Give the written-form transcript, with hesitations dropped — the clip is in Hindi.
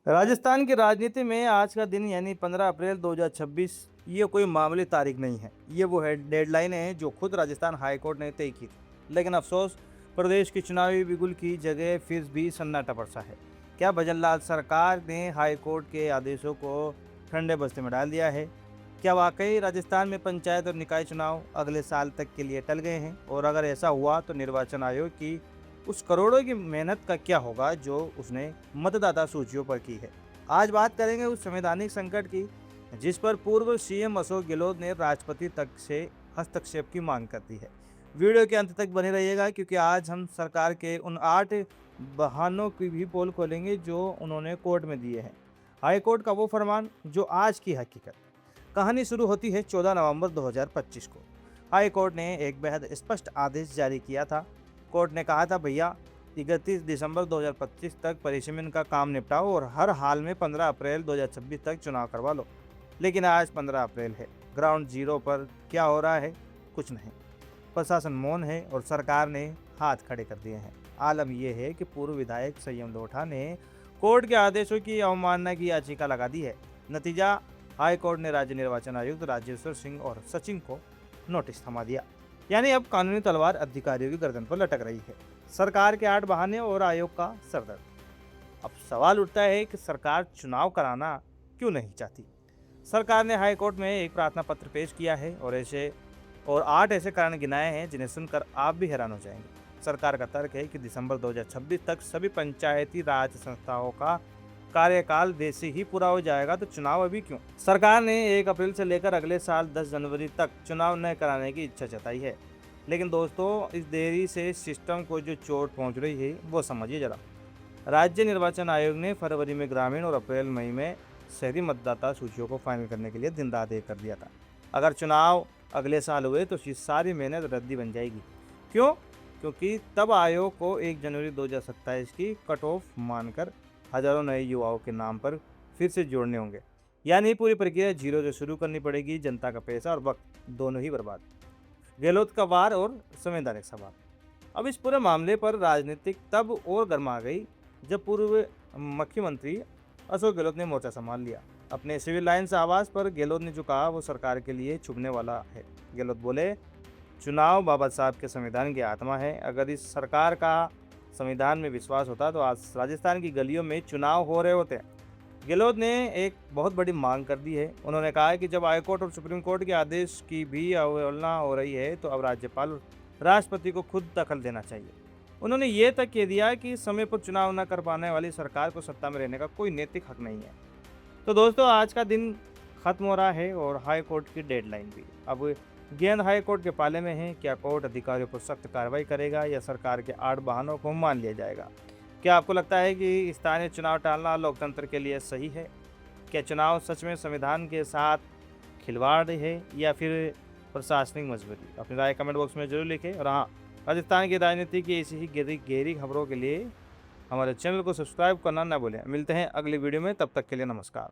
राजस्थान की राजनीति में आज का दिन यानी 15 अप्रैल 2026 ये कोई मामूली तारीख नहीं है। ये वो है डेडलाइन है जो खुद राजस्थान हाई कोर्ट ने तय की थी। लेकिन अफसोस प्रदेश की चुनावी बिगुल की जगह फिर भी सन्नाटा बरसा है। क्या भजनलाल सरकार ने हाई कोर्ट के आदेशों को ठंडे बस्ते में डाल दिया है? क्या वाकई राजस्थान में पंचायत और निकाय चुनाव अगले साल तक के लिए टल गए हैं? और अगर ऐसा हुआ तो निर्वाचन आयोग की उस करोड़ों की मेहनत का क्या होगा जो उसने मतदाता सूचियों पर की है। आज बात करेंगे उस संवैधानिक संकट की जिस पर पूर्व सीएम अशोक गहलोत ने राष्ट्रपति तक से हस्तक्षेप की मांग कर दी है। वीडियो के अंत तक बने रहिएगा क्योंकि आज हम सरकार के उन 8 बहानों की भी पोल खोलेंगे जो उन्होंने कोर्ट में दिए हैं। हाई कोर्ट का वो फरमान जो आज की हकीकत। कहानी शुरू होती है 14 नवंबर 2025 को। हाई कोर्ट ने एक बेहद स्पष्ट आदेश जारी किया था। कोर्ट ने कहा था भैया 31 दिसंबर 2025 तक परिसीमन का काम निपटाओ और हर हाल में 15 अप्रैल 2026 तक चुनाव करवा लो। लेकिन आज 15 अप्रैल है, ग्राउंड जीरो पर क्या हो रहा है? कुछ नहीं। प्रशासन मौन है और सरकार ने हाथ खड़े कर दिए हैं। आलम यह है कि पूर्व विधायक संयम लोढ़ा ने कोर्ट के आदेशों की अवमानना की याचिका लगा दी है। नतीजा, हाई कोर्ट ने राज्य निर्वाचन आयुक्त राजेश्वर सिंह और सचिन को नोटिस थमा दिया। यानी अब कानूनी तलवार अधिकारियों की गर्दन पर लटक रही है। सरकार के 8 बहाने और आयोग का सरदर्द। अब सवाल उठता है कि सरकार चुनाव कराना क्यों नहीं चाहती? सरकार ने हाई कोर्ट में एक प्रार्थना पत्र पेश किया है और 8 ऐसे कारण गिनाए हैं जिन्हें सुनकर आप भी हैरान हो जाएंगे। सरकार का तर्क है कि दिसंबर 2026 तक सभी पंचायती राज संस्थाओं का कार्यकाल वैसे ही पूरा हो जाएगा, तो चुनाव अभी क्यों? सरकार ने 1 अप्रैल से लेकर अगले साल 10 जनवरी तक चुनाव न कराने की इच्छा जताई है। लेकिन दोस्तों, इस देरी से सिस्टम को जो चोट पहुंच रही है वो समझिए जरा। राज्य निर्वाचन आयोग ने फरवरी में ग्रामीण और अप्रैल मई में शहरी मतदाता सूचियों को फाइनल करने के लिए दिन रात एक कर दिया था। अगर चुनाव अगले साल हुए तो ये सारी मेहनत रद्दी बन जाएगी। क्यों? क्योंकि तब आयोग को 1 जनवरी 2027 की कट ऑफ मानकर हजारों नए युवाओं के नाम पर फिर से जोड़ने होंगे। यानी पूरी प्रक्रिया जीरो से शुरू करनी पड़ेगी। जनता का पैसा और वक्त दोनों ही बर्बाद। गहलोत का वार और संवैधानिक सवाल। अब इस पूरे मामले पर राजनीतिक तब और गर्मा गई जब पूर्व मुख्यमंत्री अशोक गहलोत ने मोर्चा संभाल लिया। अपने सिविल लाइन्स आवास पर गहलोत ने जो कहा वो सरकार के लिए चुभने वाला है। गहलोत बोले, चुनाव बाबा साहब के संविधान की आत्मा है। अगर इस सरकार का संविधान में विश्वास होता तो आज राजस्थान की गलियों में चुनाव हो रहे होते। गहलोत ने एक बहुत बड़ी मांग कर दी है। उन्होंने कहा है कि जब हाईकोर्ट और सुप्रीम कोर्ट के आदेश की भी अवहेलना हो रही है तो अब राज्यपाल और राष्ट्रपति को खुद दखल देना चाहिए। उन्होंने ये तक कह दिया कि समय पर चुनाव न कर पाने वाली सरकार को सत्ता में रहने का कोई नैतिक हक नहीं है। तो दोस्तों, आज का दिन खत्म हो रहा है और हाई कोर्ट की डेडलाइन भी। अब गेंद हाई कोर्ट के पाले में है। क्या कोर्ट अधिकारियों पर सख्त कार्रवाई करेगा या सरकार के 8 बहानों को मान लिया जाएगा? क्या आपको लगता है कि स्थानीय चुनाव टालना लोकतंत्र के लिए सही है? क्या चुनाव सच में संविधान के साथ खिलवाड़ है या फिर प्रशासनिक मजबूरी? अपनी राय कमेंट बॉक्स में जरूर लिखें। और हाँ, राजस्थान की राजनीति की ऐसी ही गहरी खबरों के लिए हमारे चैनल को सब्सक्राइब करना ना भूलें। मिलते हैं अगली वीडियो में, तब तक के लिए नमस्कार।